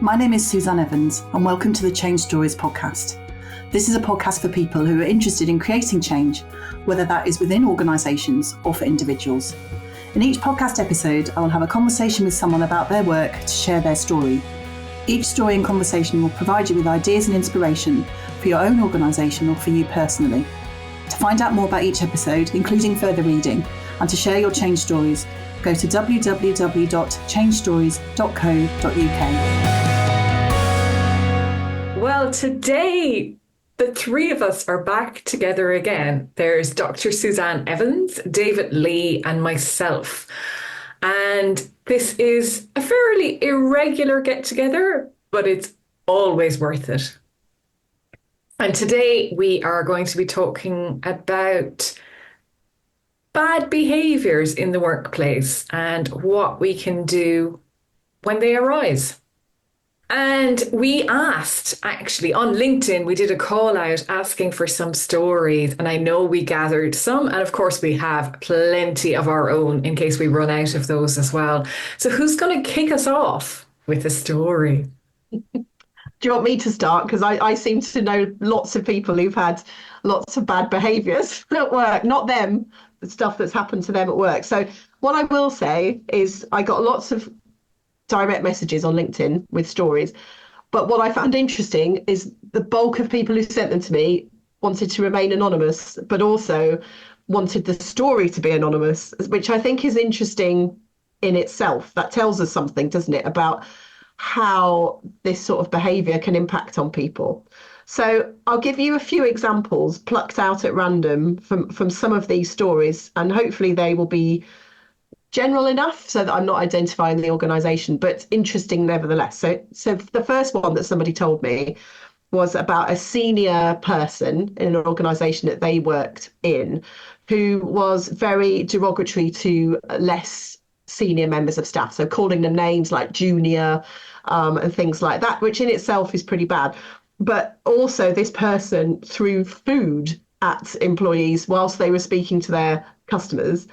my name is Susanne Evans and welcome to the ChangeStories podcast. This is a podcast for people who are interested in creating change, whether that is within organisations or for individuals. In each podcast episode, I will have a conversation with someone about their work to share their story. Each story and conversation will provide you with ideas and inspiration for your own organisation or for you personally. To find out more about each episode, including further reading, and to share your change stories, go to www.changestories.co.uk. Well, today, the three of us are back together again. There's Dr. Susanne Evans, David Lee, and myself. And this is a fairly irregular get-together, but it's always worth it. And today we are going to be talking about bad behaviours in the workplace and what we can do when they arise. And we asked, actually, on LinkedIn, we did a call out asking for some stories. And I know we gathered some. And of course, we have plenty of our own in case we run out of those as well. So who's going to kick us off with a story? Do you want me to start? Because I seem to know lots of people who've had lots of bad behaviours at work. Not them, the stuff that's happened to them at work. So what I will say is I got lots of direct messages on LinkedIn with stories. But what I found interesting is the bulk of people who sent them to me wanted to remain anonymous, but also wanted the story to be anonymous, which I think is interesting in itself. That tells us something, doesn't it, about how this sort of behaviour can impact on people. So I'll give you a few examples plucked out at random from some of these stories, and hopefully they will be general enough so that I'm not identifying the organisation, but interesting nevertheless. So the first one that somebody told me was about a senior person in an organisation that they worked in who was very derogatory to less senior members of staff. So calling them names like junior and things like that, which in itself is pretty bad. But also this person threw food at employees whilst they were speaking to their customers.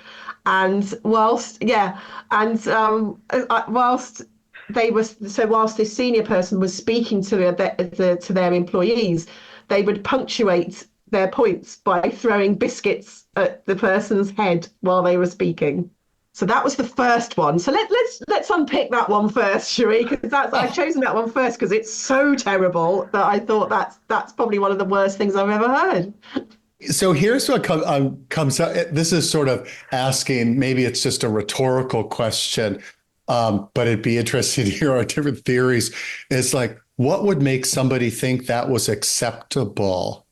And whilst this senior person was speaking to their employees, they would punctuate their points by throwing biscuits at the person's head while they were speaking. So that was the first one. So let's unpick that one first, shall we? Because I've chosen that one first because it's so terrible that I thought that's probably one of the worst things I've ever heard. So here's what comes up. This is sort of asking, maybe it's just a rhetorical question, but it'd be interesting to hear our different theories. It's like, what would make somebody think that was acceptable?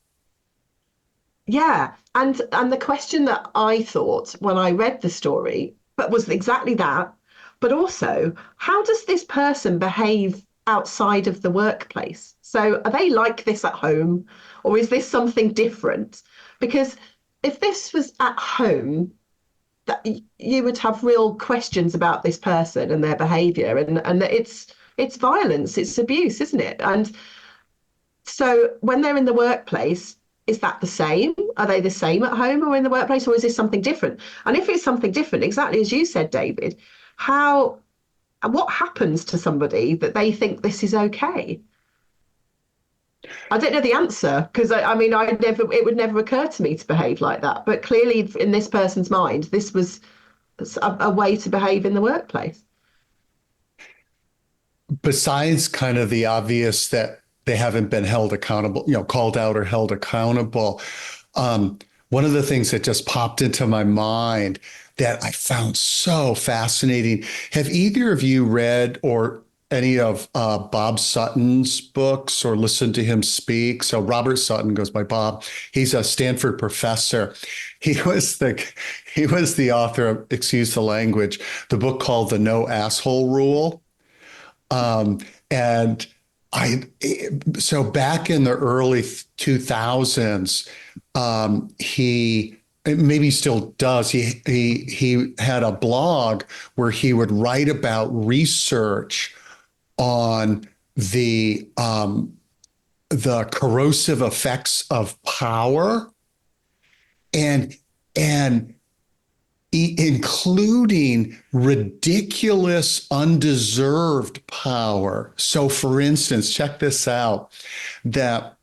Yeah, and the question that I thought when I read the story, but was exactly that, but also, how does this person behave outside of the workplace? So are they like this at home, or is this something different? Because if this was at home, that you would have real questions about this person and their behaviour, and it's violence, it's abuse, isn't it? And so when they're in the workplace, is that the same? Are they the same at home or in the workplace, or is this something different? And if it's something different, exactly as you said, David, what happens to somebody that they think this is okay? I don't know the answer, because it would never occur to me to behave like that. But clearly in this person's mind, this was a way to behave in the workplace. Besides kind of the obvious that they haven't been held accountable, called out or held accountable, one of the things that just popped into my mind that I found so fascinating, have either of you read or any of Bob Sutton's books or listened to him speak? So Robert Sutton goes by Bob. He's a Stanford professor. He was the author of, excuse the language, the book called The No Asshole Rule. So back in the early 2000s, he maybe still does. He had a blog where he would write about research on the corrosive effects of power, and including ridiculous, undeserved power. So, for instance, check this out, that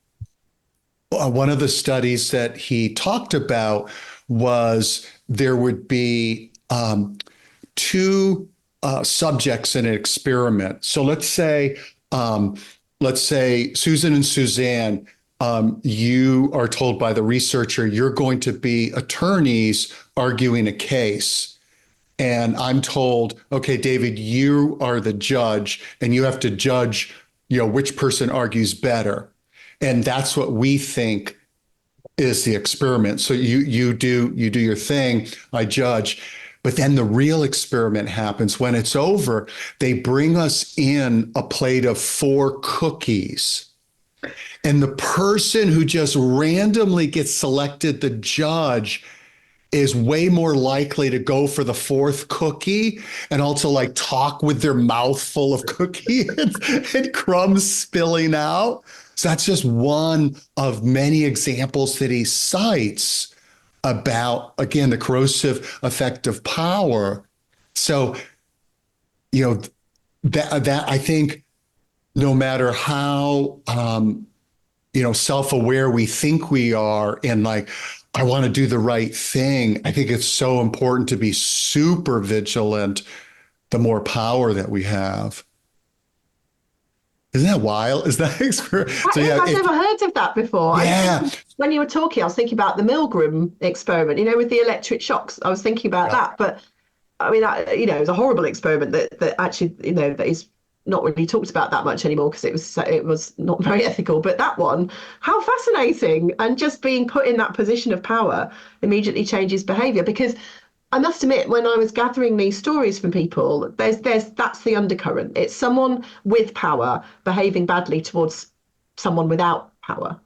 one of the studies that he talked about was there would be two subjects in an experiment. So let's say Susan and Suzanne, you are told by the researcher you're going to be attorneys arguing a case. And I'm told, okay, David, you are the judge and you have to judge, which person argues better. And that's what we think is the experiment. So you do your thing, I judge. But then the real experiment happens. When it's over, they bring us in a plate of 4 cookies. And the person who just randomly gets selected the judge is way more likely to go for the 4th cookie and also like talk with their mouth full of cookie and crumbs spilling out. So that's just one of many examples that he cites about, again, the corrosive effect of power. So, that I think no matter how, self-aware we think we are and like, I want to do the right thing, I think it's so important to be super vigilant the more power that we have. Isn't that wild? Is that experience? So, I've never heard of that before. Yeah. When you were talking, I was thinking about the Milgram experiment, with the electric shocks. I was thinking about that. But I mean, it was a horrible experiment that actually, that is not really talked about that much anymore because it was not very ethical. But that one, how fascinating. And just being put in that position of power immediately changes behavior. Because I must admit, when I was gathering these stories from people, that's the undercurrent. It's someone with power behaving badly towards someone without power.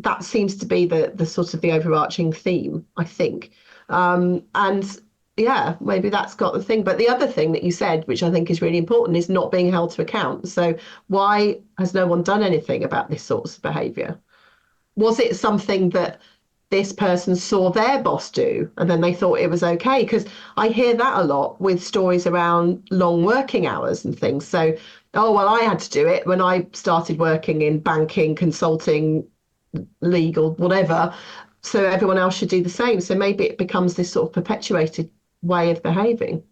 That seems to be the sort of the overarching theme, I think. And yeah, maybe that's got the thing. But the other thing that you said, which I think is really important, is not being held to account. So why has no one done anything about this sort of behaviour? Was it something that this person saw their boss do and then they thought it was okay? Because I hear that a lot with stories around long working hours and things. So, I had to do it when I started working in banking, consulting, legal, whatever. So everyone else should do the same. So maybe it becomes this sort of perpetuated way of behaving.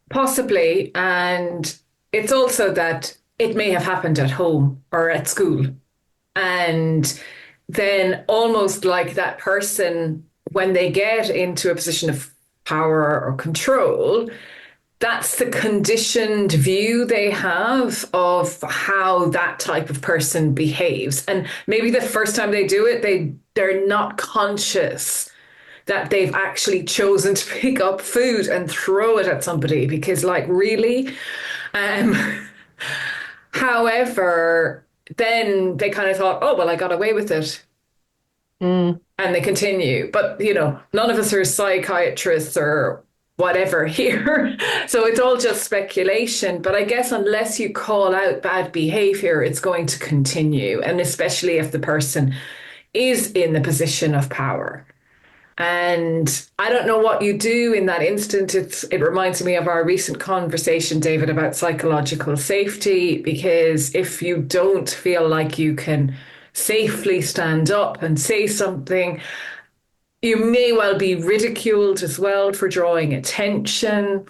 Possibly. And it's also that it may have happened at home or at school. And then almost like that person, when they get into a position of power or control, that's the conditioned view they have of how that type of person behaves. And maybe the first time they do it, they're not conscious that they've actually chosen to pick up food and throw it at somebody because, like, really? However, then they kind of thought, I got away with it. And they continue. But, none of us are psychiatrists or whatever here. So it's all just speculation. But I guess unless you call out bad behavior, it's going to continue. And especially if the person is in the position of power. And I don't know what you do in that instant. It reminds me of our recent conversation, David, about psychological safety, because if you don't feel like you can safely stand up and say something, you may well be ridiculed as well for drawing attention.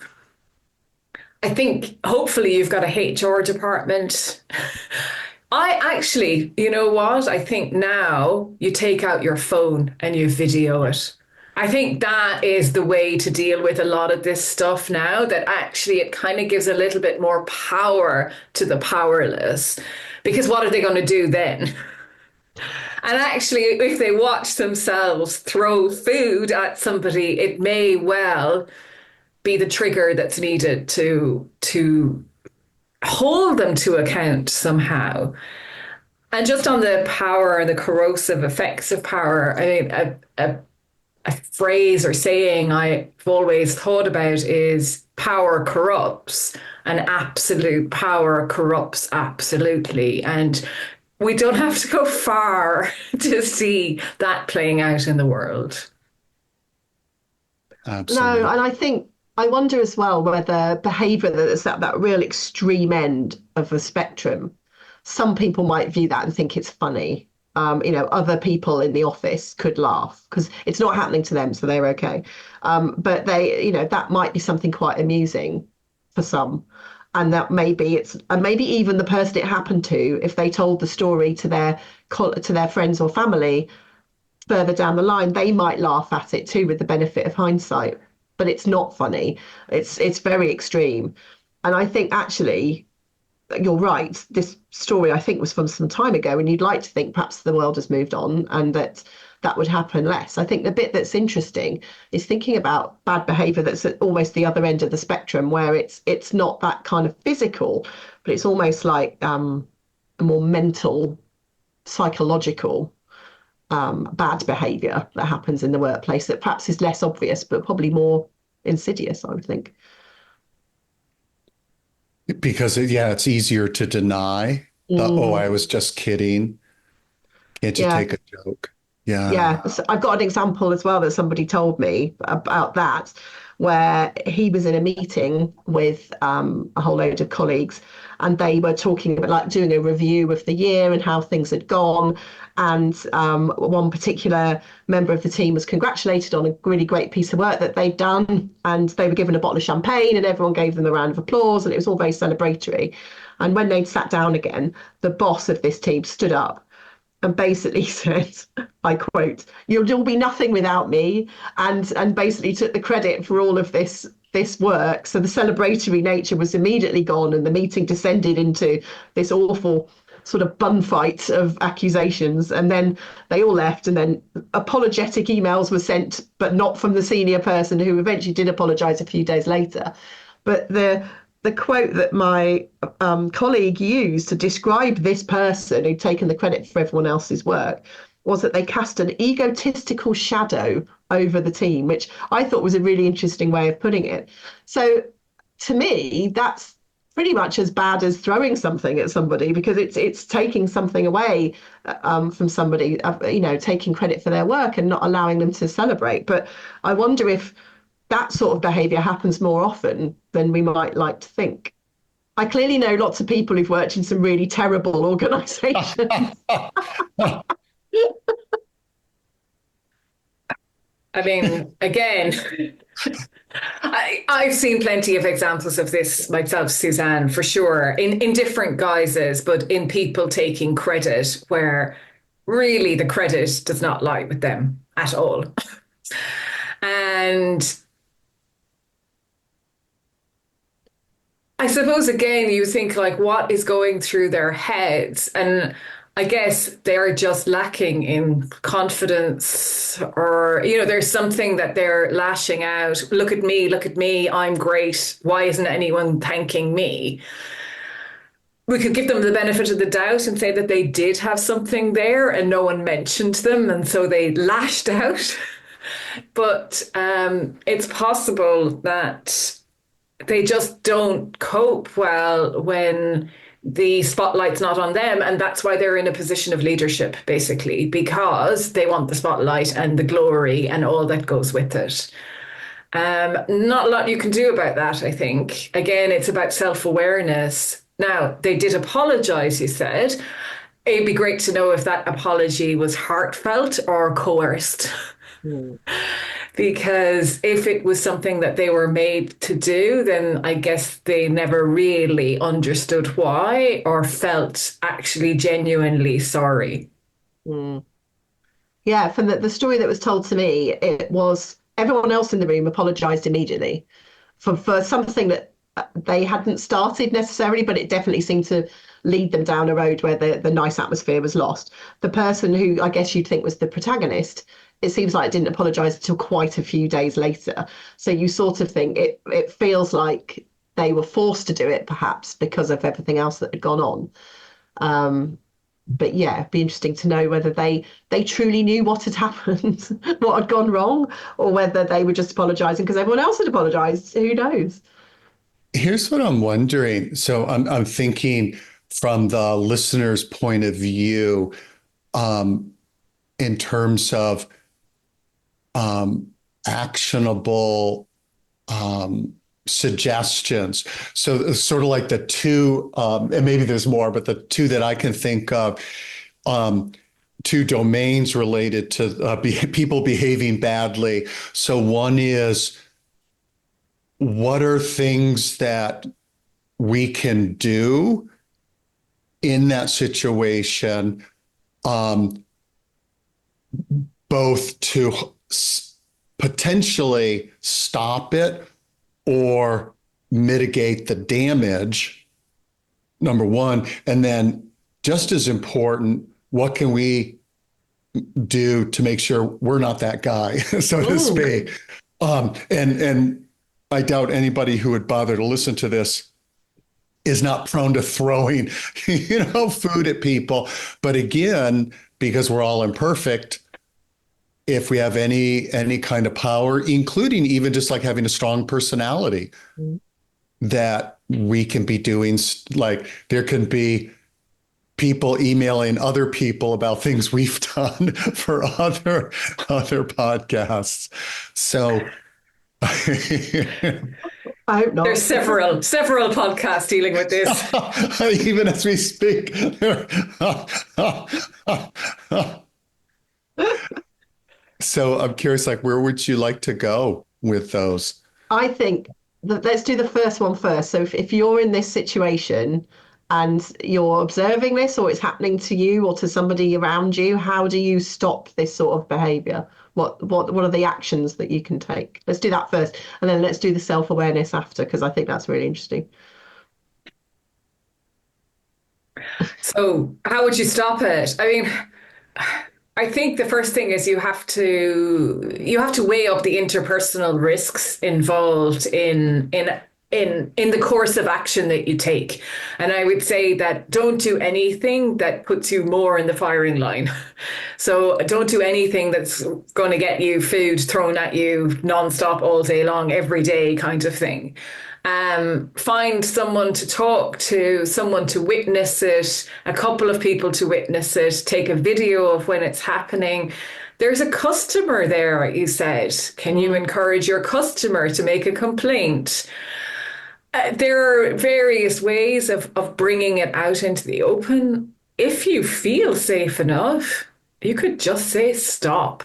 I think hopefully you've got a HR department. I actually, you know what? I think now you take out your phone and you video it. I think that is the way to deal with a lot of this stuff now, that actually it kind of gives a little bit more power to the powerless. Because what are they going to do then? And actually, if they watch themselves throw food at somebody, it may well be the trigger that's needed to hold them to account somehow. And just on the power and the corrosive effects of power, I mean, a phrase or saying I've always thought about is power corrupts, and absolute power corrupts absolutely. And we don't have to go far to see that playing out in the world. No, Absolutely. and I wonder as well whether behaviour that's at that real extreme end of the spectrum, some people might view that and think it's funny. Other people in the office could laugh because it's not happening to them, so they're okay. But that might be something quite amusing for some, and that maybe even the person it happened to, if they told the story to their friends or family further down the line, they might laugh at it too with the benefit of hindsight. But it's not funny. It's very extreme. And I think actually you're right. This story I think was from some time ago, and you'd like to think perhaps the world has moved on and that would happen less. I think the bit that's interesting is thinking about bad behaviour that's at almost the other end of the spectrum, where it's not that kind of physical, but it's almost like a more mental, psychological bad behaviour that happens in the workplace that perhaps is less obvious, but probably more insidious, I would think. Because it's easier to deny oh, Mm, I was just kidding. Can't you yeah. take a joke? Yeah. Yeah, so I've got an example as well that somebody told me about that, where he was in a meeting with a whole load of colleagues, and they were talking about like doing a review of the year and how things had gone. And one particular member of the team was congratulated on a really great piece of work that they'd done, and they were given a bottle of champagne, and everyone gave them a round of applause, and it was all very celebratory. And when they'd sat down again, the boss of this team stood up and basically said, I quote, "You'll all be nothing without me," and basically took the credit for all of this work. So the celebratory nature was immediately gone, and the meeting descended into this awful sort of bun fight of accusations. And then they all left, and then apologetic emails were sent, but not from the senior person, who eventually did apologise a few days later. But the quote that my colleague used to describe this person who'd taken the credit for everyone else's work was that they cast an egotistical shadow over the team, which I thought was a really interesting way of putting it. So to me, that's pretty much as bad as throwing something at somebody, because it's taking something away from somebody, taking credit for their work and not allowing them to celebrate. But I wonder if that sort of behaviour happens more often than we might like to think. I clearly know lots of people who've worked in some really terrible organisations. I mean, again, I've seen plenty of examples of this myself, Suzanne, for sure, in different guises, but in people taking credit where really the credit does not lie with them at all. And I suppose, again, you think like, what is going through their heads? And I guess they're just lacking in confidence, or, there's something that they're lashing out. Look at me, I'm great. Why isn't anyone thanking me? We could give them the benefit of the doubt and say that they did have something there and no one mentioned them, and so they lashed out. But it's possible that they just don't cope well when the spotlight's not on them. And that's why they're in a position of leadership, basically, because they want the spotlight and the glory and all that goes with it. Not a lot you can do about that, I think. Again, it's about self-awareness. Now, they did apologize, you said. It'd be great to know if that apology was heartfelt or coerced. Mm. Because if it was something that they were made to do, then I guess they never really understood why or felt actually genuinely sorry. Mm. Yeah, from the story that was told to me, it was everyone else in the room apologised immediately for something that they hadn't started necessarily, but it definitely seemed to lead them down a road where the nice atmosphere was lost. The person who I guess you'd think was the protagonist, it seems like didn't apologise until quite a few days later. So you sort of think it feels like they were forced to do it, perhaps because of everything else that had gone on. But yeah, it'd be interesting to know whether they truly knew what had happened, what had gone wrong, or whether they were just apologising because everyone else had apologised. Who knows? Here's what I'm wondering. So I'm thinking from the listener's point of view, in terms of actionable suggestions. So sort of like the two, and maybe there's more, but the two that I can think of, two domains related to people behaving badly. So one is, what are things that we can do in that situation, both to potentially stop it or mitigate the damage, number one. And then just as important, what can we do to make sure we're not that guy, so to speak? And I doubt anybody who would bother to listen to this is not prone to throwing, food at people. But again, because we're all imperfect, if we have any kind of power, including even just like having a strong personality, that we can be doing, like there can be people emailing other people about things we've done for other podcasts. So I hope not. There's several podcasts dealing with this. Even as we speak. So I'm curious, like, where would you like to go with those? I think that let's do the first one first. So if you're in this situation and you're observing this, or it's happening to you or to somebody around you, how do you stop this sort of behavior? What are the actions that you can take? Let's do that first, and then let's do the self-awareness after, because I think that's really interesting. So how would you stop it? I mean, I think the first thing is you have to weigh up the interpersonal risks involved in the course of action that you take. And I would say that don't do anything that puts you more in the firing line. So don't do anything that's going to get you food thrown at you nonstop all day long, every day kind of thing. Find someone to talk to, someone to witness it, a couple of people to witness it, take a video of when it's happening. There's a customer there, you said. Can you encourage your customer to make a complaint? There are various ways of bringing it out into the open. If you feel safe enough, you could just say stop.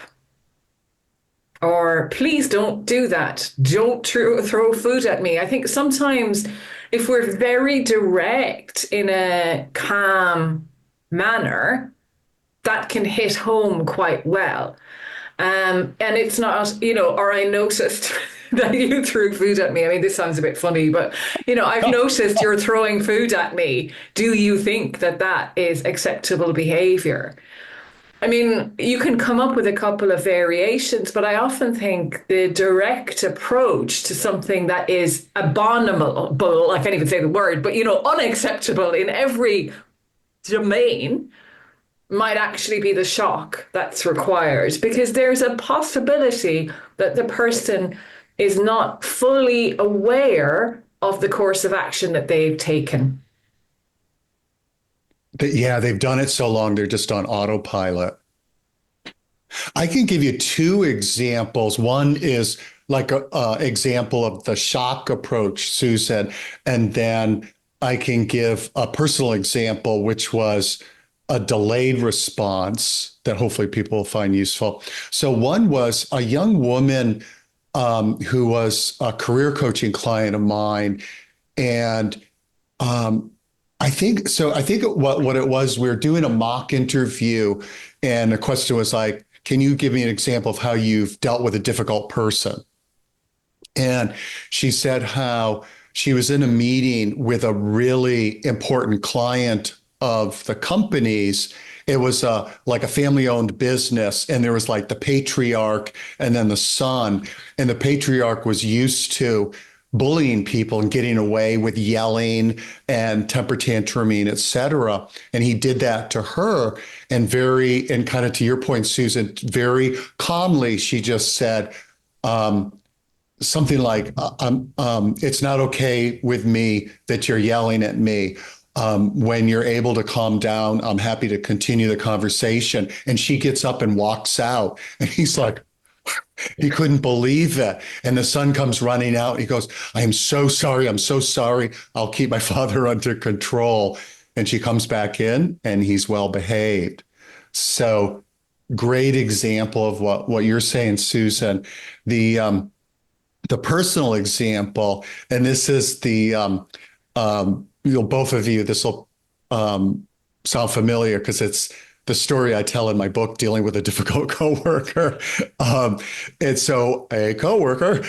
Or please don't do that. Don't throw food at me. I think sometimes if we're very direct in a calm manner, that can hit home quite well. And it's not, or I noticed that you threw food at me. I mean, this sounds a bit funny, but, I've noticed you're throwing food at me. Do you think that is acceptable behavior? I mean, you can come up with a couple of variations, but I often think the direct approach to something that is abominable, I can't even say the word, but, unacceptable in every domain might actually be the shock that's required, because there's a possibility that the person is not fully aware of the course of action that they've taken. Yeah, they've done it so long, they're just on autopilot. I can give you two examples. One is like an example of the shock approach, Susan, and then I can give a personal example, which was a delayed response that hopefully people will find useful. So one was a young woman who was a career coaching client of mine. And I think what it was, we were doing a mock interview, and the question was like, can you give me an example of how you've dealt with a difficult person? And she said how she was in a meeting with a really important client of the company's. It was like a family-owned business, and there was like the patriarch and then the son. And the patriarch was used to bullying people and getting away with yelling and temper tantruming, et cetera. And he did that to her. And kind of to your point, Susan, very calmly, she just said something like, it's not okay with me that you're yelling at me. When you're able to calm down, I'm happy to continue the conversation. And she gets up and walks out. And he's like, He couldn't believe it. And the son comes running out. He goes, I am so sorry. I'm so sorry. I'll keep my father under control. And she comes back in and he's well behaved. So great example of what you're saying, Susan. The personal example, and this is both of you, this will sound familiar because it's the story I tell in my book, Dealing with a Difficult Coworker. And so a coworker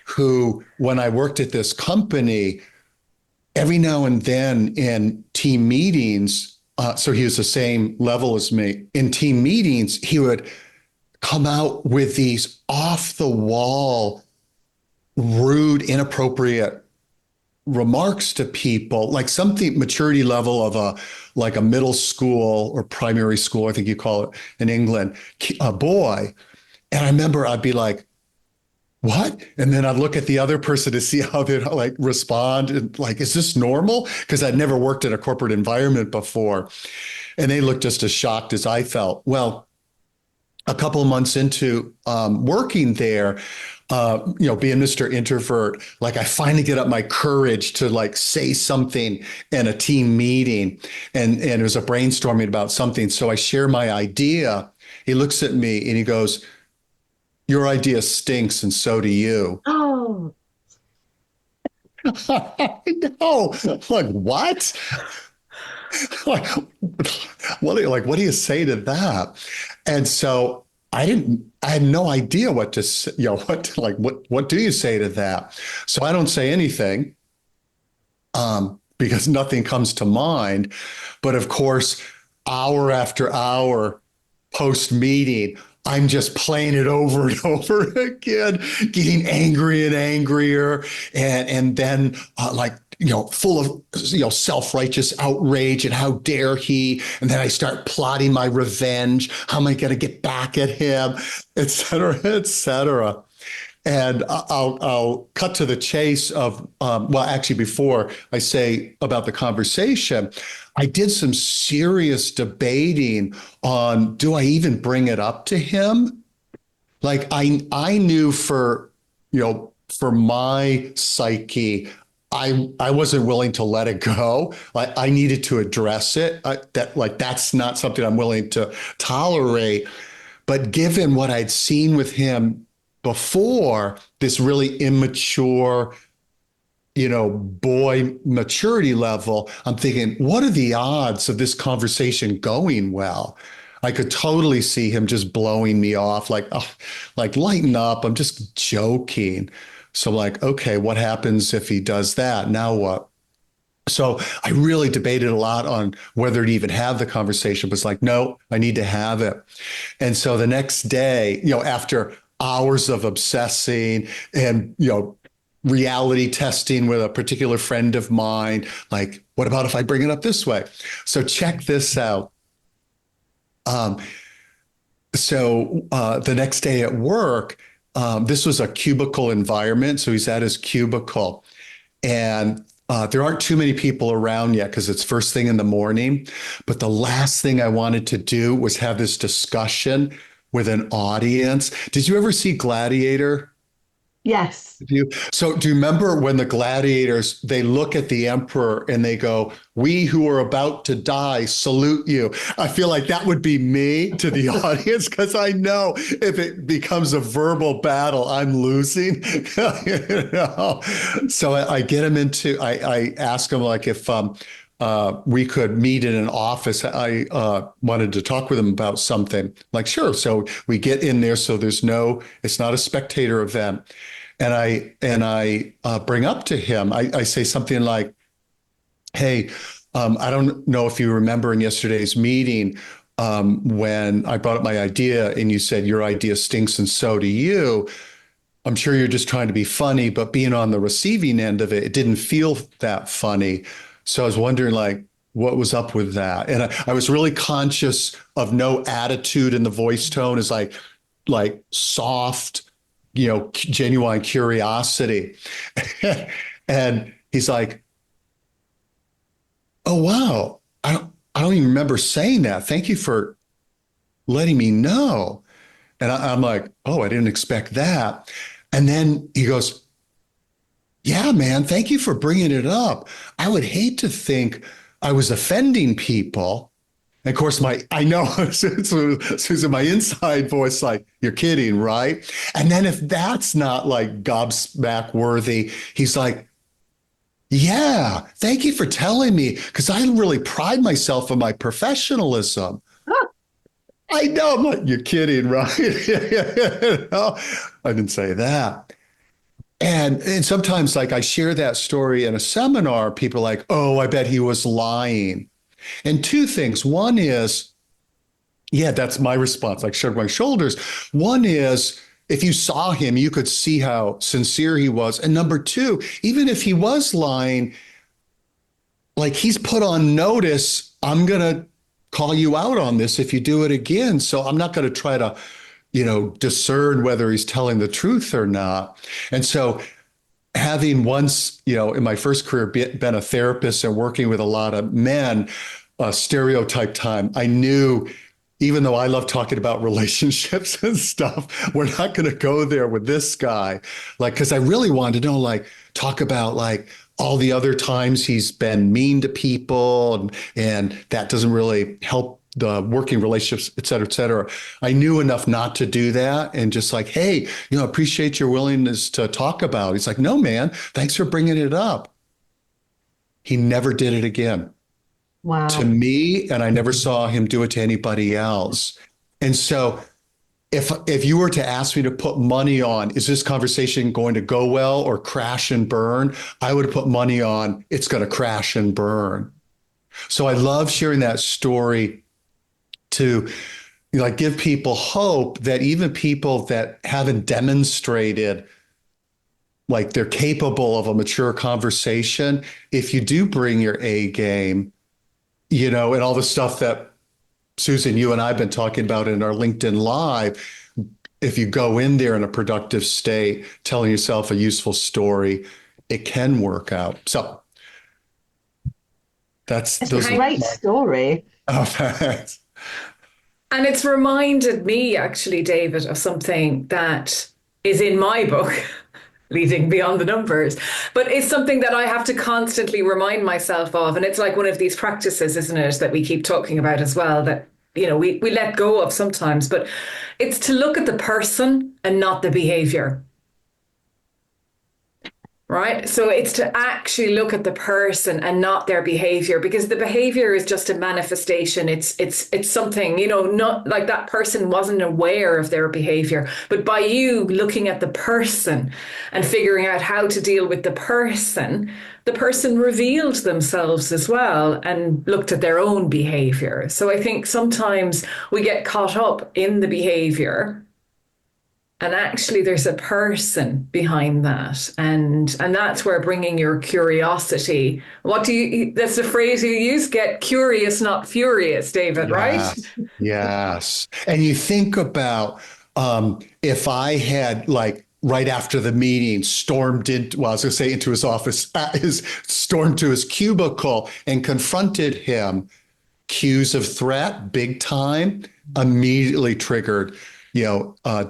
who, when I worked at this company, every now and then in team meetings, so he was the same level as me, in team meetings, he would come out with these off the wall, rude, inappropriate remarks to people, like something maturity level of a middle school or primary school, I think you call it in England, a boy. And I remember I'd be like, what? And then I'd look at the other person to see how they'd like respond and like, is this normal? Because I'd never worked in a corporate environment before. And they looked just as shocked as I felt. Well, a couple of months into working there, being Mr. Introvert, like I finally get up my courage to like say something in a team meeting, and it was a brainstorming about something. So I share my idea. He looks at me and he goes, your idea stinks, and so do you. Oh, I know. Like, what? Like, what do you say to that? And so I had no idea what to say, what do you say to that? So I don't say anything, because nothing comes to mind. But of course, hour after hour post meeting, I'm just playing it over and over again, getting angry and angrier, and then full of self-righteous outrage and how dare he, and then I start plotting my revenge. How am I going to get back at him, et cetera, et cetera. And I'll cut to the chase of, actually, before I say about the conversation, I did some serious debating on, do I even bring it up to him? Like I knew for my psyche, I wasn't willing to let it go. I needed to address it. That's not something I'm willing to tolerate. But given what I'd seen with him before, this really immature, boy maturity level, I'm thinking, what are the odds of this conversation going well? I could totally see him just blowing me off, like lighten up, I'm just joking. So like, okay, what happens if he does that? Now what? So I really debated a lot on whether to even have the conversation, but it's like, no, I need to have it. And so the next day, after hours of obsessing and, reality testing with a particular friend of mine, like, what about if I bring it up this way? So check this out. The next day at work, this was a cubicle environment. So he's at his cubicle, and there aren't too many people around yet because it's first thing in the morning. But the last thing I wanted to do was have this discussion with an audience. Did you ever see Gladiator? yes. So do you remember when the gladiators, they look at the emperor and they go, we who are about to die salute you? I feel like that would be me to the audience, because I know if it becomes a verbal battle, I'm losing. So I get him into, I ask him like if we could meet in an office. I wanted to talk with him about something. Like, sure. So we get in there. So it's not a spectator event. And I bring up to him, I say something like, hey, I don't know if you remember in yesterday's meeting, when I brought up my idea and you said your idea stinks and so do you. I'm sure you're just trying to be funny, but being on the receiving end of it, it didn't feel that funny. So I was wondering, like, what was up with that? And I was really conscious of no attitude in the voice tone, is like soft, genuine curiosity. And he's like, oh, wow, I don't even remember saying that. Thank you for letting me know. And I'm like, oh, I didn't expect that. And then he goes, yeah, man, thank you for bringing it up. I would hate to think I was offending people. And of course, I know, Susan, my inside voice, like, you're kidding, right? And then if that's not like gobsmack worthy, he's like, yeah, thank you for telling me, because I really pride myself on my professionalism. I know, I'm like, you're kidding, right? No, I didn't say that. And sometimes, like, I share that story in a seminar, people are like, oh, I bet he was lying. And two things. One is, yeah, that's my response. Like, shrugged my shoulders. One is, if you saw him, you could see how sincere he was. And number two, even if he was lying, like, he's put on notice, I'm going to call you out on this if you do it again. So I'm not going to try to, discern whether he's telling the truth or not. And so having once, in my first career, been a therapist and working with a lot of men, stereotype time, I knew, even though I love talking about relationships and stuff, we're not going to go there with this guy. Like, because I really wanted to know, like, talk about like all the other times he's been mean to people, and that doesn't really help the working relationships, et cetera, et cetera. I knew enough not to do that, and just like, hey, appreciate your willingness to talk about it. He's like, no, man, thanks for bringing it up. He never did it again. Wow. To me, and I never saw him do it to anybody else. And so if you were to ask me to put money on, is this conversation going to go well or crash and burn? I would put money on it's going to crash and burn. So I love sharing that story to like give people hope that even people that haven't demonstrated like they're capable of a mature conversation, if you do bring your A game, and all the stuff that Susan, you and I have been talking about in our LinkedIn Live, if you go in there in a productive state, telling yourself a useful story, it can work out. So It's a great story. Oh, thanks. And it's reminded me, actually, David, of something that is in my book, Leading Beyond the Numbers. But it's something that I have to constantly remind myself of. And it's like one of these practices, isn't it, that we keep talking about as well, that, we let go of sometimes. But it's to look at the person and not the behavior. Right. So it's to actually look at the person and not their behavior, because the behavior is just a manifestation. It's something, not like that person wasn't aware of their behavior. But by you looking at the person and figuring out how to deal with the person revealed themselves as well and looked at their own behavior. So I think sometimes we get caught up in the behavior. And actually, there's a person behind that. And that's where bringing your curiosity, that's the phrase you use, get curious, not furious, David, right? Yes. And you think about if I had like right after the meeting stormed into, well, I was going to say into his office, stormed to his cubicle and confronted him, cues of threat, big time, immediately triggered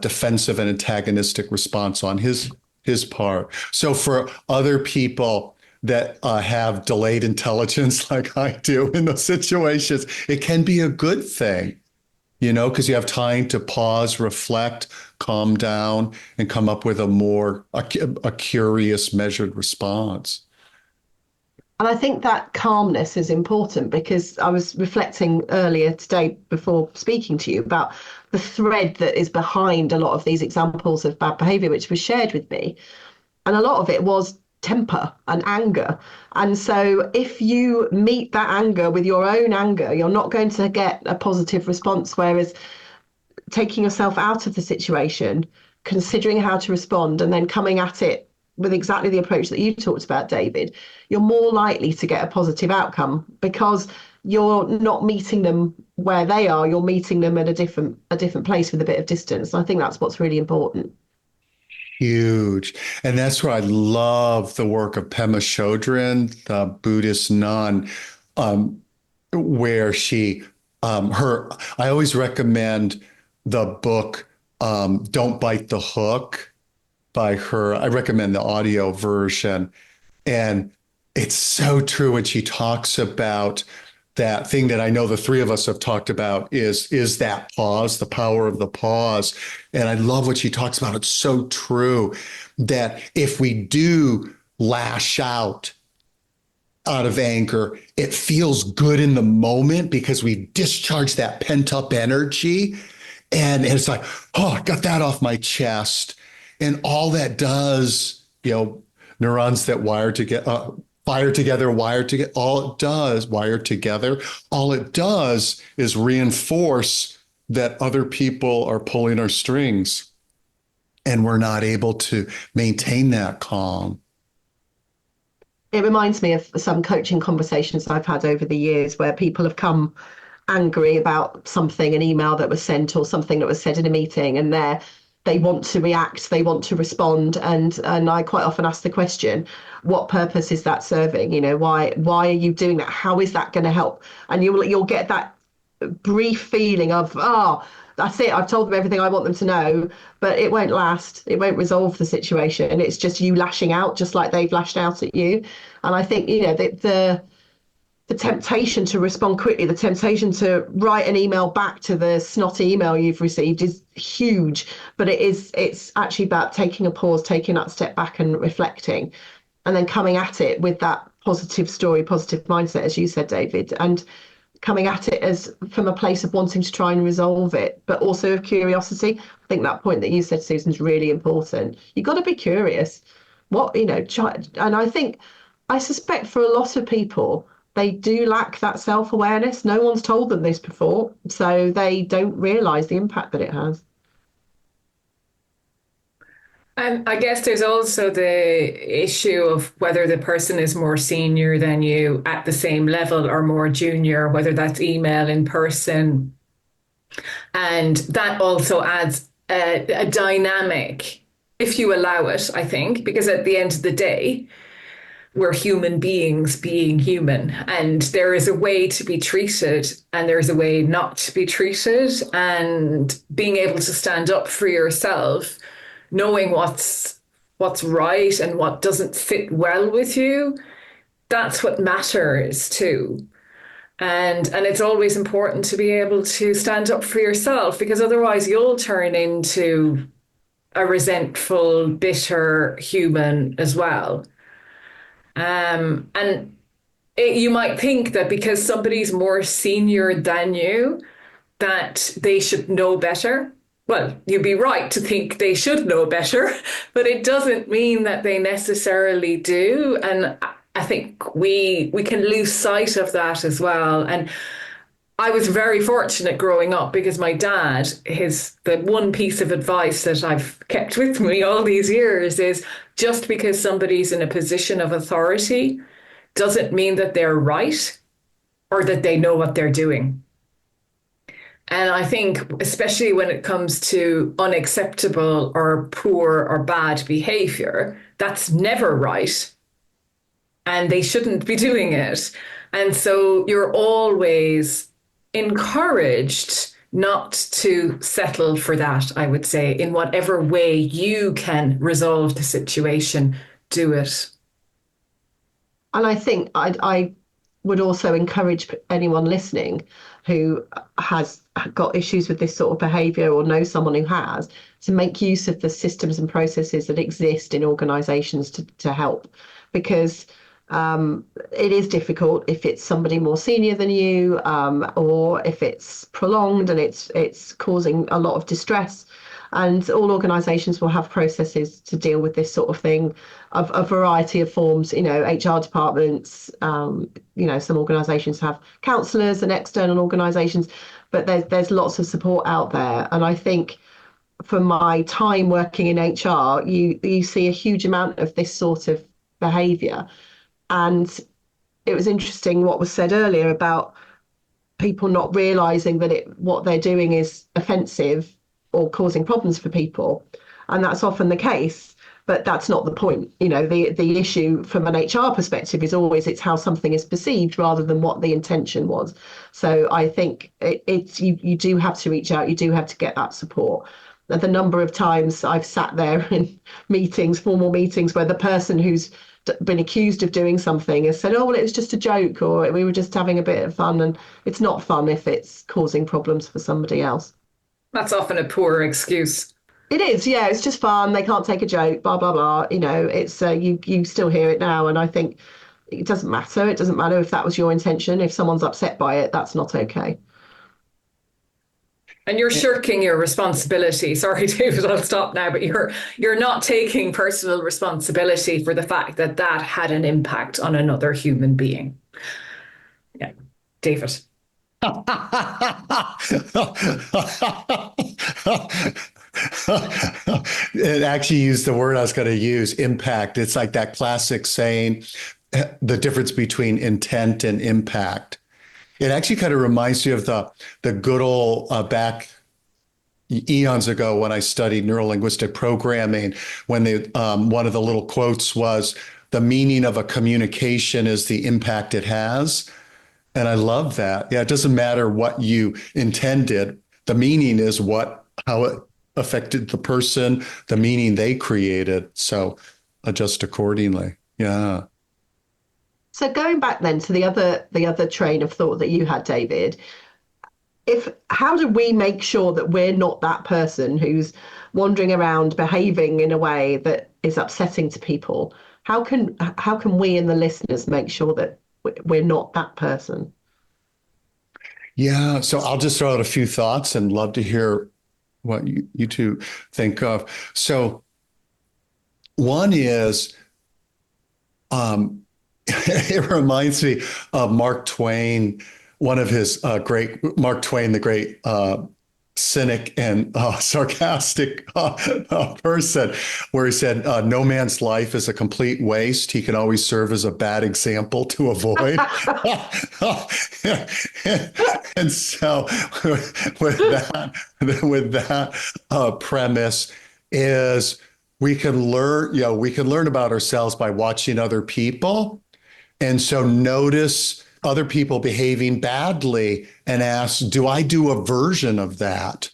defensive and antagonistic response on his part. So for other people that have delayed intelligence like I do in those situations, it can be a good thing, because you have time to pause, reflect, calm down, and come up with a curious, measured response. And I think that calmness is important, because I was reflecting earlier today before speaking to you about the thread that is behind a lot of these examples of bad behavior, which was shared with me. And a lot of it was temper and anger. And so if you meet that anger with your own anger, you're not going to get a positive response. Whereas taking yourself out of the situation, considering how to respond, and then coming at it with exactly the approach that you talked about, David, you're more likely to get a positive outcome, because you're not meeting them where they are, you're meeting them at a different place with a bit of distance. And I think that's what's really important. Huge. And that's where I love the work of Pema Chodron, the Buddhist nun, where I always recommend the book Don't Bite the Hook by her. I recommend the audio version. And it's so true when she talks about that thing that I know the three of us have talked about is that pause, the power of the pause. And I love what she talks about. It's so true that if we do lash out of anger, it feels good in the moment because we discharge that pent up energy. And it's like, oh, I got that off my chest. And all that does, neurons that fire together, wire together. All it does is reinforce that other people are pulling our strings and we're not able to maintain that calm. It reminds me of some coaching conversations I've had over the years where people have come angry about something, an email that was sent or something that was said in a meeting, and they want to react, they want to respond, and I quite often ask the question, what purpose is that serving? Why are you doing that? How is that going to help? And you'll get that brief feeling of, that's it, I've told them everything I want them to know, but it won't last. It won't resolve the situation. It's just you lashing out, just like they've lashed out at you. And I think, the temptation to respond quickly, the temptation to write an email back to the snotty email you've received is huge. But it's actually about taking a pause, taking that step back and reflecting, and then coming at it with that positive story, positive mindset, as you said, David, and coming at it as from a place of wanting to try and resolve it, but also of curiosity. I think that point that you said, Susan, is really important. You've got to be curious. And I suspect for a lot of people, they do lack that self-awareness. No one's told them this before, so they don't realise the impact that it has. And I guess there's also the issue of whether the person is more senior than you at the same level or more junior, whether that's email, in person. And that also adds a dynamic, if you allow it, I think, because at the end of the day, we're human beings being human, and there is a way to be treated and there's a way not to be treated, and being able to stand up for yourself, knowing what's right and what doesn't fit well with you, that's what matters too. And it's always important to be able to stand up for yourself, because otherwise you'll turn into a resentful, bitter human as well. You might think that because somebody's more senior than you, that they should know better. Well, you'd be right to think they should know better, but it doesn't mean that they necessarily do. And I think we can lose sight of that as well. And I was very fortunate growing up because my dad, the one piece of advice that I've kept with me all these years is, just because somebody's in a position of authority doesn't mean that they're right or that they know what they're doing. And I think, especially when it comes to unacceptable or poor or bad behavior, that's never right. And they shouldn't be doing it. And so you're always encouraged not to settle for that, I would say. In whatever way you can resolve the situation, do it. And I think I would also encourage anyone listening who has got issues with this sort of behaviour or knows someone who has, to make use of the systems and processes that exist in organisations to help. Because it is difficult if it's somebody more senior than you, or if it's prolonged and it's causing a lot of distress. And all organisations will have processes to deal with this sort of thing, of a variety of forms. HR departments, some organisations have counsellors and external organisations, but there's lots of support out there. And I think from my time working in HR, you see a huge amount of this sort of behaviour. And it was interesting what was said earlier about people not realising that what they're doing is offensive or causing problems for people. And that's often the case, but that's not the point. The issue from an HR perspective is always it's how something is perceived rather than what the intention was. So I think you do have to reach out, you do have to get that support. the number of times I've sat there in meetings, formal meetings, where the person who's been accused of doing something has said, oh, well, it was just a joke, or we were just having a bit of fun. And it's not fun if it's causing problems for somebody else. That's often a poor excuse. It is, yeah, it's just fun. They can't take a joke, blah, blah, blah. It's you still hear it now. And I think it doesn't matter. It doesn't matter if that was your intention. If someone's upset by it, that's not okay. And you're shirking your responsibility. Sorry, David, I'll stop now, but you're not taking personal responsibility for the fact that that had an impact on another human being. Yeah, David. It actually used the word I was going to use, impact. It's like that classic saying, the difference between intent and impact. It actually kind of reminds you of the good old back eons ago when I studied neurolinguistic programming, when one of the little quotes was, the meaning of a communication is the impact it has. And I love that. Yeah, it doesn't matter what you intended. The meaning is how it affected the person, the meaning they created. So adjust accordingly. Yeah. So going back then to the other train of thought that you had, David, how do we make sure that we're not that person who's wandering around behaving in a way that is upsetting to people? How can we and the listeners make sure that we're not that person? Yeah, so I'll just throw out a few thoughts and love to hear what you two think of. So one is, it reminds me of Mark Twain, one of his Mark Twain, the great cynic and sarcastic person, where he said, no man's life is a complete waste. He can always serve as a bad example to avoid. And so with that premise is we can learn about ourselves by watching other people. And so notice other people behaving badly and ask, do I do a version of that?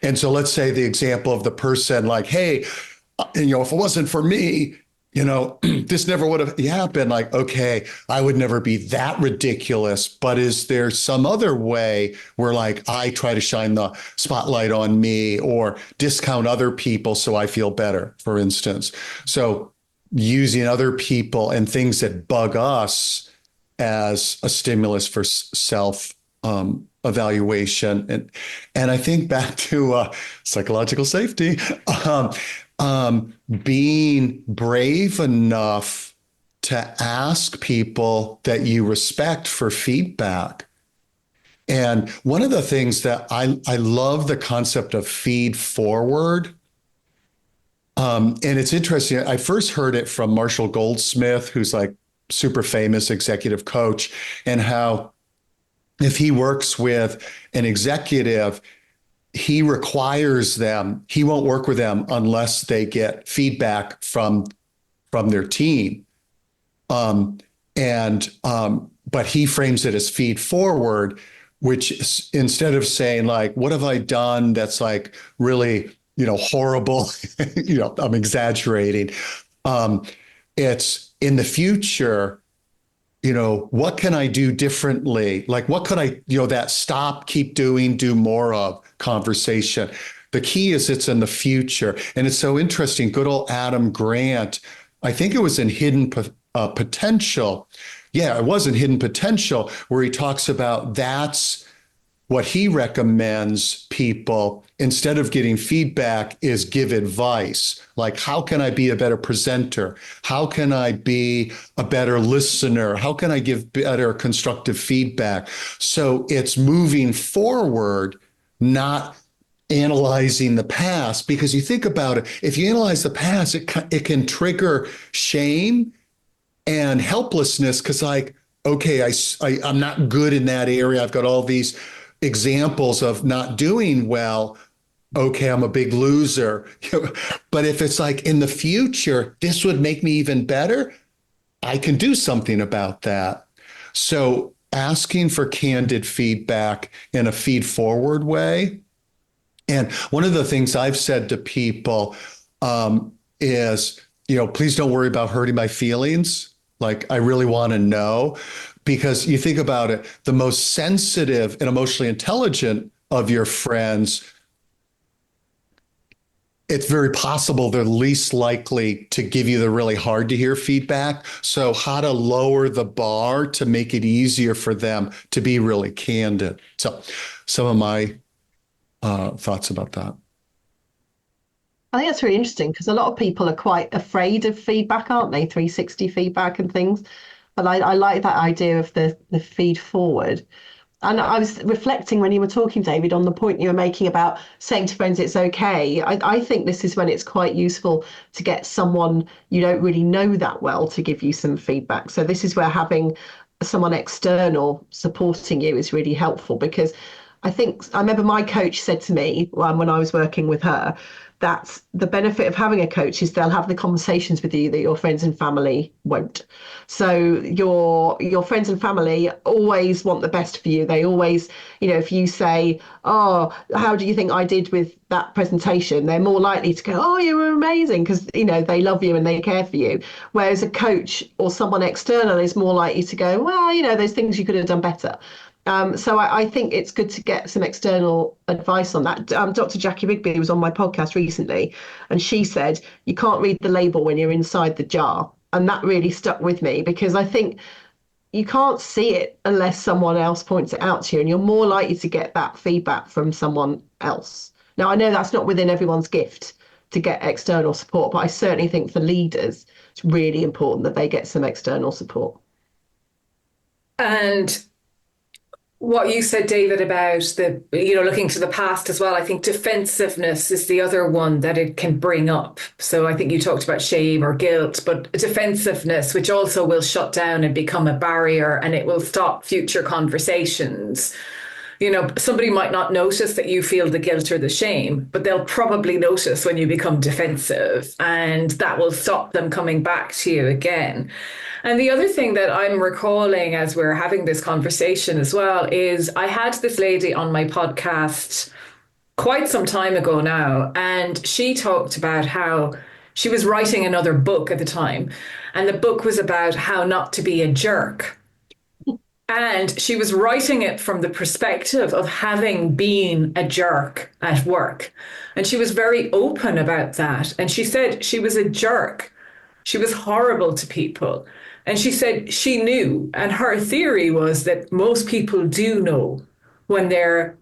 And so let's say the example of the person like, hey, if it wasn't for me, this never would have happened. Like, okay, I would never be that ridiculous, but is there some other way where like I try to shine the spotlight on me or discount other people so I feel better, for instance? So using other people and things that bug us as a stimulus for self evaluation. And I think back to psychological safety, being brave enough to ask people that you respect for feedback. And one of the things that I love the concept of feed forward. And it's interesting. I first heard it from Marshall Goldsmith, who's like super famous executive coach, and how if he works with an executive, he requires them, he won't work with them unless they get feedback from their team. But he frames it as feed forward, which instead of saying like, what have I done that's like really, horrible, I'm exaggerating. It's in the future, what can I do differently? Like, what could I, that stop, keep doing, do more of conversation. The key is it's in the future. And it's so interesting. Good old Adam Grant, I think it was in Hidden Potential. Yeah, it was in Hidden Potential, where he talks about that's what he recommends people, instead of getting feedback, is give advice. Like, how can I be a better presenter? How can I be a better listener? How can I give better constructive feedback? So it's moving forward, not analyzing the past. Because you think about it, if you analyze the past, it can trigger shame and helplessness, because like, okay, I'm not good in that area. I've got all these examples of not doing well. Okay, I'm a big loser. But if it's like in the future, this would make me even better, I can do something about that. So asking for candid feedback in a feed forward way And one of the things I've said to people is, please don't worry about hurting my feelings. Like, I really want to know, because you think about it, the most sensitive and emotionally intelligent of your friends, it's very possible they're least likely to give you the really hard to hear feedback. So how to lower the bar to make it easier for them to be really candid. So some of my thoughts about that. I think that's really interesting because a lot of people are quite afraid of feedback, aren't they? 360 feedback and things. But I like that idea of the feed forward. And I was reflecting when you were talking, David, on the point you were making about saying to friends it's okay. I think this is when it's quite useful to get someone you don't really know that well to give you some feedback. So this is where having someone external supporting you is really helpful, because I remember my coach said to me when I was working with her that the benefit of having a coach is they'll have the conversations with you that your friends and family won't. So your friends and family always want the best for you. They always, if you say, oh, how do you think I did with that presentation? They're more likely to go, oh, you were amazing, because, they love you and they care for you. Whereas a coach or someone external is more likely to go, well, there's things you could have done better. So I think it's good to get some external advice on that. Dr. Jackie Rigby was on my podcast recently, and she said, you can't read the label when you're inside the jar. And that really stuck with me, because I think you can't see it unless someone else points it out to you, and you're more likely to get that feedback from someone else. Now, I know that's not within everyone's gift to get external support, but I certainly think for leaders, it's really important that they get some external support. And what you said, David, about looking to the past as well, I think defensiveness is the other one that it can bring up. So I think you talked about shame or guilt, but defensiveness, which also will shut down and become a barrier, and it will stop future conversations. Somebody might not notice that you feel the guilt or the shame, but they'll probably notice when you become defensive, and that will stop them coming back to you again. And the other thing that I'm recalling as we're having this conversation as well is I had this lady on my podcast quite some time ago now, and she talked about how she was writing another book at the time, and the book was about how not to be a jerk. And she was writing it from the perspective of having been a jerk at work. And she was very open about that. And she said she was a jerk. She was horrible to people. And she said she knew. And her theory was that most people do know when they're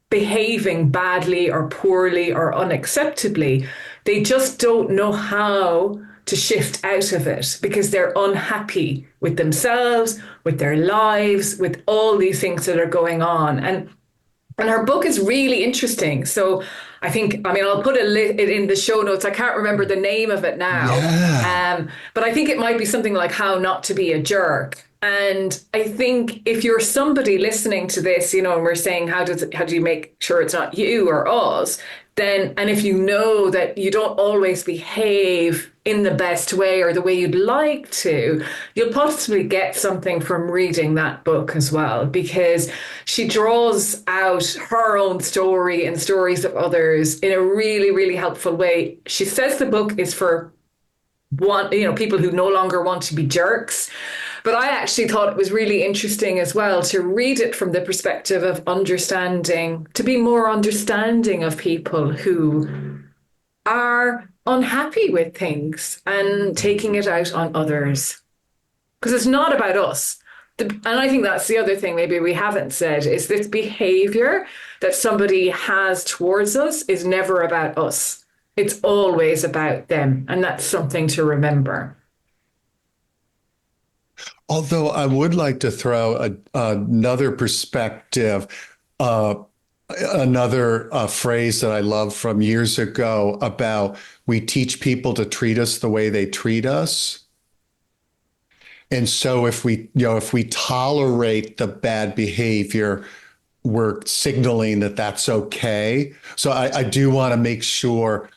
behaving badly or poorly or unacceptably. They just don't know how to shift out of it because they're unhappy with themselves, with their lives, with all these things that are going on. And her book is really interesting. So I'll put it in the show notes. I can't remember the name of it now. Yeah. But I think it might be something like How Not to Be a Jerk. And I think if you're somebody listening to this, and we're saying, how do you make sure it's not you or us? And if you know that you don't always behave in the best way or the way you'd like to, you'll possibly get something from reading that book as well, because she draws out her own story and stories of others in a really, really helpful way. She says the book is for people who no longer want to be jerks. But I actually thought it was really interesting as well to read it from the perspective of understanding, to be more understanding of people who are unhappy with things and taking it out on others. Because it's not about us. And I think that's the other thing maybe we haven't said, is this behavior that somebody has towards us is never about us. It's always about them. And that's something to remember. Although I would like to throw another perspective, another phrase that I love from years ago about we teach people to treat us the way they treat us. And so if we tolerate the bad behavior, we're signaling that that's okay. So I do want to make sure.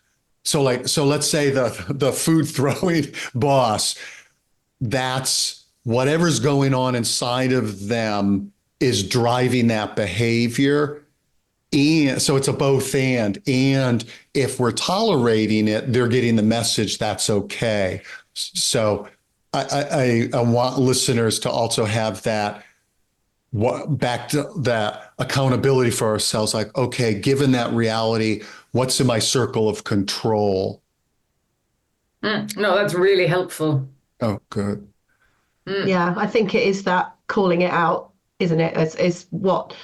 So let's say the food throwing boss, that's whatever's going on inside of them is driving that behavior. And so it's a both and if we're tolerating it, they're getting the message that's okay. So I want listeners to also have that back to that accountability for ourselves. Like, okay, given that reality, what's in my circle of control? No, that's really helpful. Oh, good. Yeah, I think it is that calling it out, isn't it? Is what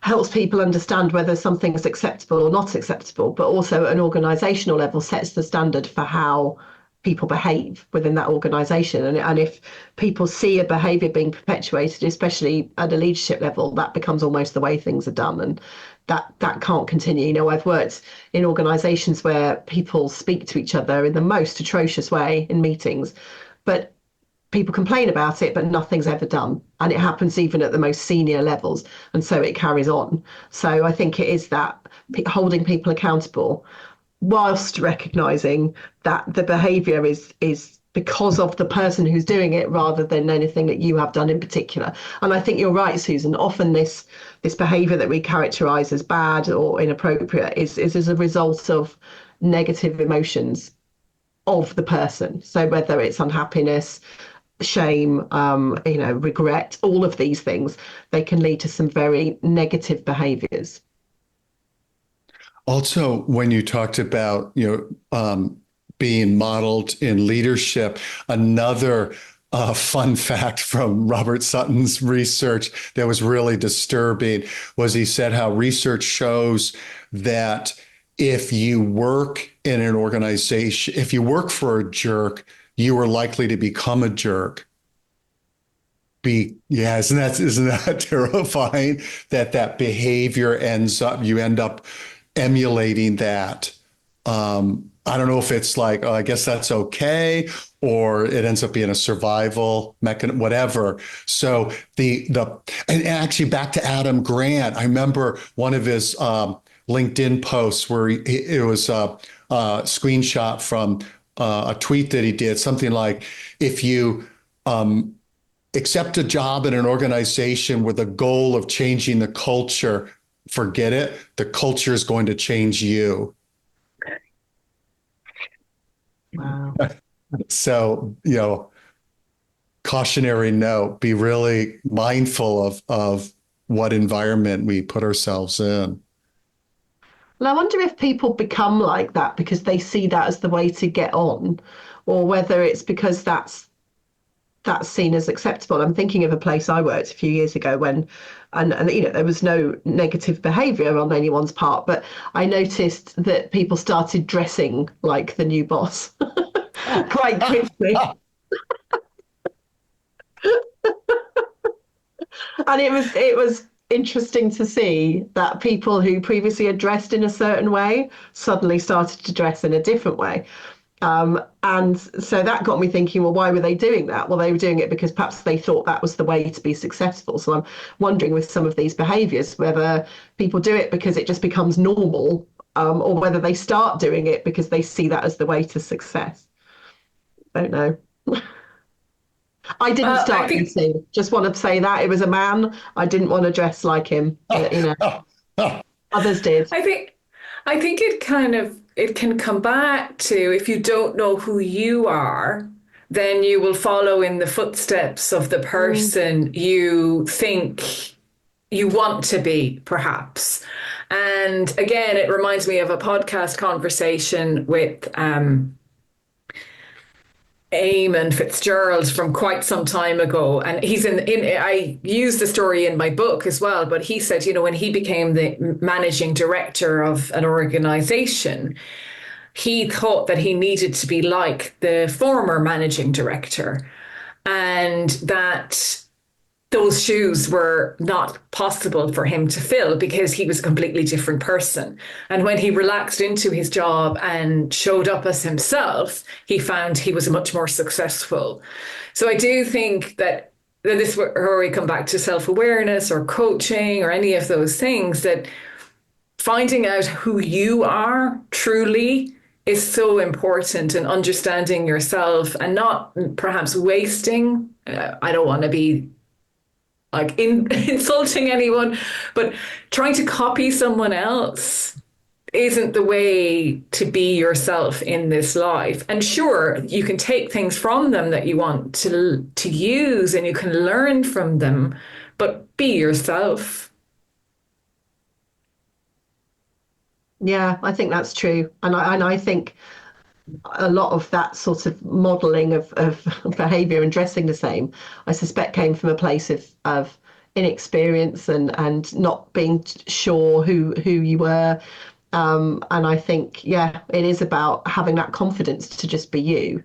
helps people understand whether something's acceptable or not acceptable, but also at an organizational level sets the standard for how people behave within that organization. And if people see a behavior being perpetuated, especially at a leadership level, that becomes almost the way things are done. And that can't continue. You know, I've worked in organizations where people speak to each other in the most atrocious way in meetings, but people complain about it, but nothing's ever done. And it happens even at the most senior levels. And so it carries on. So I think it is that holding people accountable whilst recognizing that the behavior is because of the person who's doing it rather than anything that you have done in particular. And I think you're right, Susan. Often this behavior that we characterize as bad or inappropriate is as a result of negative emotions of the person. So whether it's unhappiness, shame, regret, all of these things, they can lead to some very negative behaviors. Also, when you talked about, being modeled in leadership, another fun fact from Robert Sutton's research that was really disturbing was he said how research shows that if you work in an organization, if you work for a jerk, you are likely to become a jerk. Isn't that terrifying that behavior you end up emulating that. I don't know if it's like, oh, I guess that's okay, or it ends up being a survival mechanism, whatever. So and actually back to Adam Grant, I remember one of his LinkedIn posts where it was a screenshot from a tweet that he did, something like, if you accept a job in an organization with a goal of changing the culture, forget it. The culture is going to change you. Wow. So, cautionary note, be really mindful of what environment we put ourselves in. Well, I wonder if people become like that because they see that as the way to get on, or whether it's because that's seen as acceptable. I'm thinking of a place I worked a few years ago when, and there was no negative behaviour on anyone's part, but I noticed that people started dressing like the new boss quite quickly. And it was interesting to see that people who previously had dressed in a certain way suddenly started to dress in a different way. And so that got me thinking, well, why were they doing that? Well, they were doing it because perhaps they thought that was the way to be successful. So I'm wondering with some of these behaviours, whether people do it because it just becomes normal, or whether they start doing it because they see that as the way to success. Don't know. I didn't start dressing. Just want to say that it was a man. I didn't want to dress like him. Others did. I think it can come back to, if you don't know who you are, then you will follow in the footsteps of the person you think you want to be, perhaps. And again, it reminds me of a podcast conversation with Eamon Fitzgerald from quite some time ago, and he's I use the story in my book as well, but he said, when he became the managing director of an organization, he thought that he needed to be like the former managing director, and that those shoes were not possible for him to fill because he was a completely different person. And when he relaxed into his job and showed up as himself, he found he was much more successful. So I do think that this is where we come back to self-awareness or coaching or any of those things, that finding out who you are truly is so important, and understanding yourself and not perhaps wasting. I don't want to be like insulting anyone, but trying to copy someone else isn't the way to be yourself in this life. And sure, you can take things from them that you want to use, and you can learn from them, but be yourself. Yeah, I think that's true. And I think a lot of that sort of modeling of behavior and dressing the same, I suspect came from a place of inexperience and not being sure who you were. And I think, yeah, it is about having that confidence to just be you,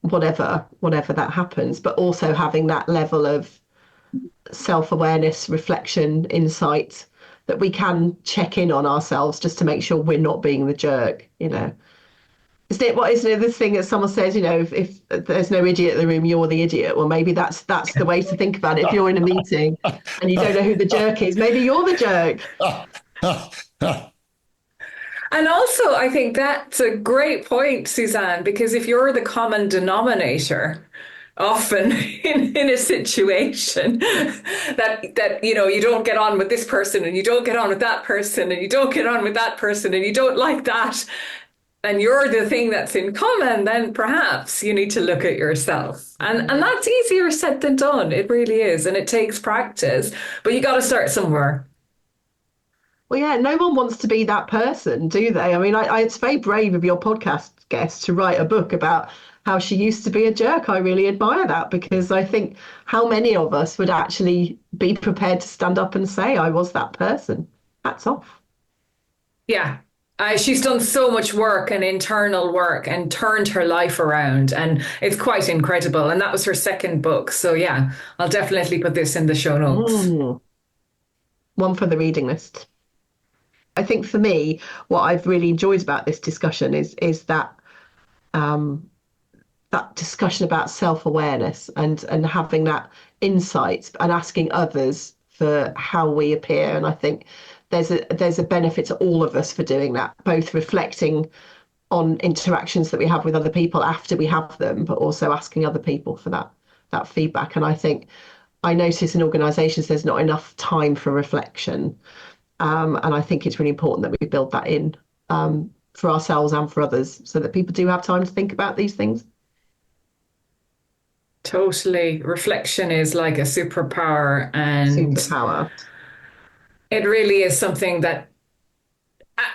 whatever that happens, but also having that level of self-awareness, reflection, insight that we can check in on ourselves just to make sure we're not being the jerk, you know. Isn't it this thing that someone says, you know, if there's no idiot in the room, you're the idiot? Well, maybe that's the way to think about it. If you're in a meeting and you don't know who the jerk is, maybe you're the jerk. And also, I think that's a great point, Susanne, because if you're the common denominator, often in a situation that you know, you don't get on with this person and you don't get on with that person and you don't get on with that person and you don't like that, and you're the thing that's in common, then perhaps you need to look at yourself. And that's easier said than done. It really is. And it takes practice, but you got to start somewhere. Well, yeah, no one wants to be that person, do they? I mean, it's very brave of your podcast guest to write a book about how she used to be a jerk. I really admire that, because I think how many of us would actually be prepared to stand up and say, I was that person? Hats off. Yeah. She's done so much work and internal work and turned her life around, and it's quite incredible. And that was her second book. So yeah, I'll definitely put this in the show notes. One for the reading list. I think for me, what I've really enjoyed about this discussion is that that discussion about self-awareness and having that insight and asking others for how we appear. And I think there's a benefit to all of us for doing that, both reflecting on interactions that we have with other people after we have them, but also asking other people for that feedback. And I think I notice in organisations there's not enough time for reflection. And I think it's really important that we build that in for ourselves and for others, so that people do have time to think about these things. Totally. Reflection is like a superpower, and it really is something that,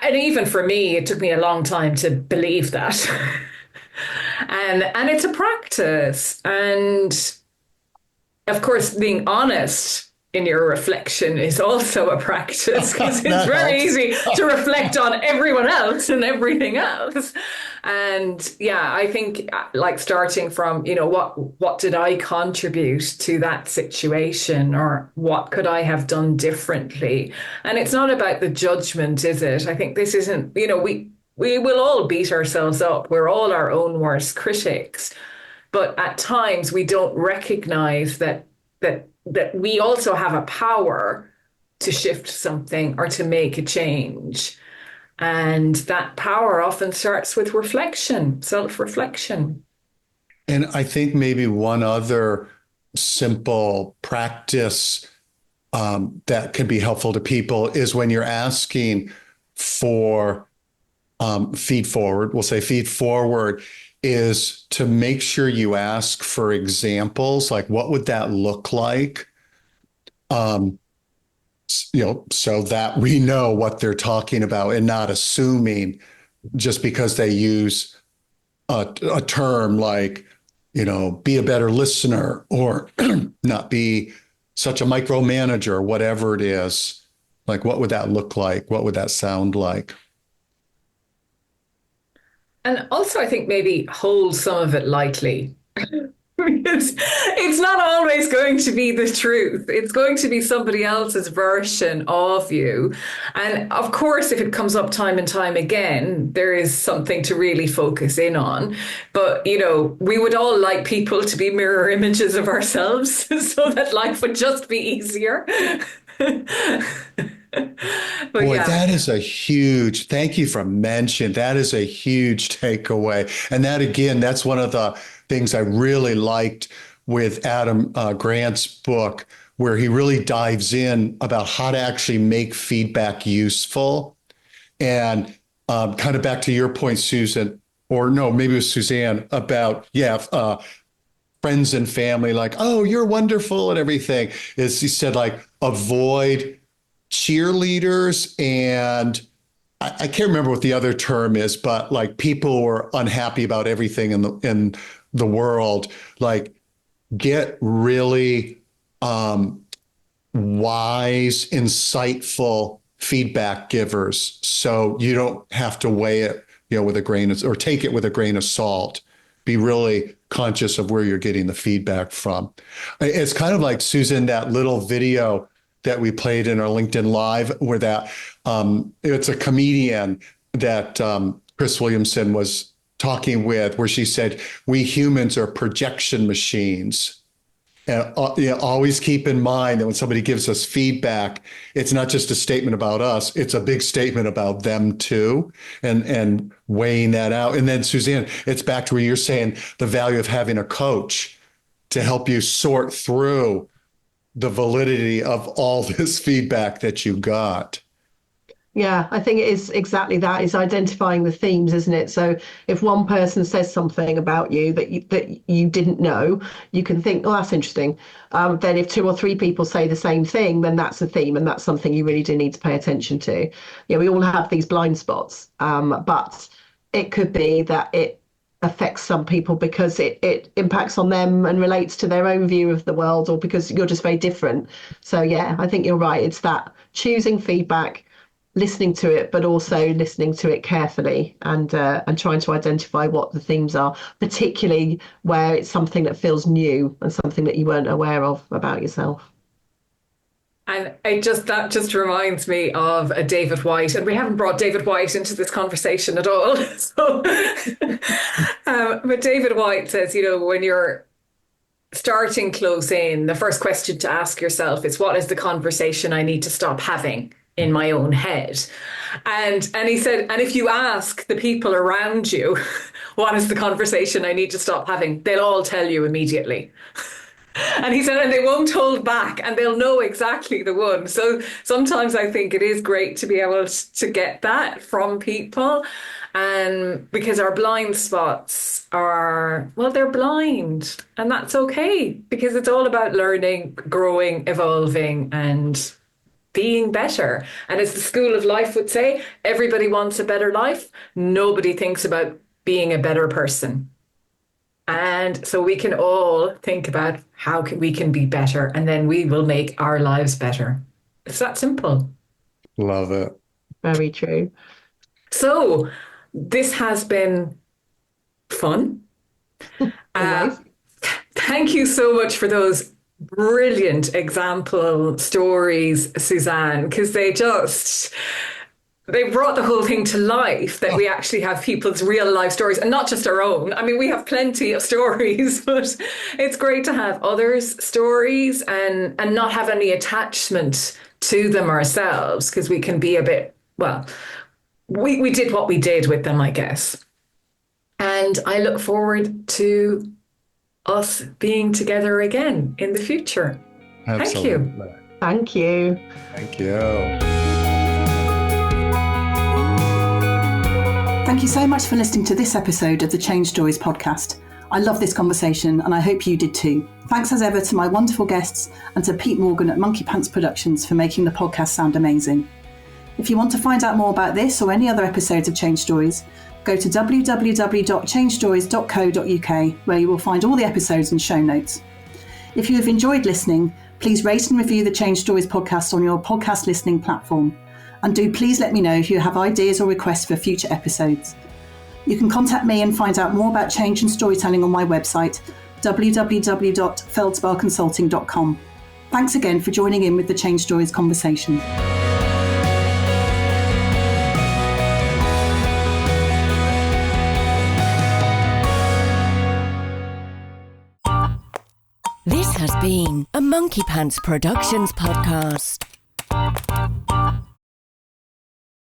and even for me, it took me a long time to believe that. and it's a practice. And of course, being honest in your reflection is also a practice, because it's very easy to reflect on everyone else and everything else. And yeah, I think like starting from, you know, what did I contribute to that situation, or what could I have done differently? And it's not about the judgment, is it? I think this isn't, you know, we will all beat ourselves up. We're all our own worst critics. But at times we don't recognize that we also have a power to shift something or to make a change. And that power often starts with reflection, self-reflection. And I think maybe one other simple practice that can be helpful to people is when you're asking for feed forward, we'll say feed forward, is to make sure you ask for examples, like what would that look like? You know, so that we know what they're talking about, and not assuming just because they use a term like, you know, be a better listener, or not be such a micromanager, whatever it is. Like, what would that look like? What would that sound like? And also, I think maybe hold some of it lightly. Because it's not always going to be the truth. It's going to be somebody else's version of you. And of course, if it comes up time and time again, there is something to really focus in on. But, you know, we would all like people to be mirror images of ourselves so that life would just be easier. But boy, yeah. That is a huge, thank you for mentioning, that is a huge takeaway. And that, again, that's one of the things I really liked with Adam Grant's book, where he really dives in about how to actually make feedback useful. And kind of back to your point, Susan, or no, maybe it was Suzanne, about, friends and family, like, oh, you're wonderful and everything. Is he said, like, avoid cheerleaders, and I can't remember what the other term is, but like people who are unhappy about everything in the world, like, get really wise, insightful feedback givers, so you don't have to weigh it, with a grain of, or take it with a grain of salt. Be really conscious of where you're getting the feedback from. It's kind of like, Susan, that little video that we played in our LinkedIn Live, where that it's a comedian that Chris Williamson was talking with, where she said, we humans are projection machines. And always keep in mind that when somebody gives us feedback, it's not just a statement about us, it's a big statement about them too, and weighing that out. And then, Suzanne, it's back to where you're saying the value of having a coach to help you sort through the validity of all this feedback that you got. Yeah, I think it is exactly that. It's identifying the themes, isn't it? So if one person says something about you that you didn't know, you can think, oh, that's interesting. Then if 2 or 3 people say the same thing, then that's a theme, and that's something you really do need to pay attention to. Yeah, we all have these blind spots, but it could be that it affects some people because it impacts on them and relates to their own view of the world, or because you're just very different. So yeah, I think you're right. It's that choosing feedback, listening to it, but also listening to it carefully, and trying to identify what the themes are, particularly where it's something that feels new and something that you weren't aware of about yourself. And that just reminds me of a David White, and we haven't brought David White into this conversation at all. So, but David White says, when you're starting close in, the first question to ask yourself is, what is the conversation I need to stop having in my own head? And he said, and if you ask the people around you, what is the conversation I need to stop having, they'll all tell you immediately. And he said, and they won't hold back, and they'll know exactly the one. So sometimes I think it is great to be able to get that from people, and because our blind spots are, well, they're blind, and that's okay, because it's all about learning, growing, evolving, and being better. And as the School of Life would say, everybody wants a better life. Nobody thinks about being a better person. And so we can all think about how we can be better, and then we will make our lives better. It's that simple. Love it. Very true. So this has been fun. Thank you so much for those brilliant example stories, Suzanne, because they brought the whole thing to life, that we actually have people's real life stories, and not just our own. I mean, we have plenty of stories, but it's great to have others' stories and not have any attachment to them ourselves, because we can be a bit, well, we did what we did with them, I guess. And I look forward to us being together again in the future. Absolutely. Thank you. Thank you. Thank you so much for listening to this episode of the Change Stories podcast. I love this conversation, and I hope you did too. Thanks as ever to my wonderful guests and to Pete Morgan at Monkey Pants Productions for making the podcast sound amazing. If you want to find out more about this or any other episodes of Change Stories, go to www.changestories.co.uk, where you will find all the episodes and show notes. If you have enjoyed listening, please rate and review the Change Stories podcast on your podcast listening platform. And do please let me know if you have ideas or requests for future episodes. You can contact me and find out more about change and storytelling on my website, www.feldsparconsulting.com. Thanks again for joining in with the Change Stories conversation. This has been a Monkey Pants Productions podcast.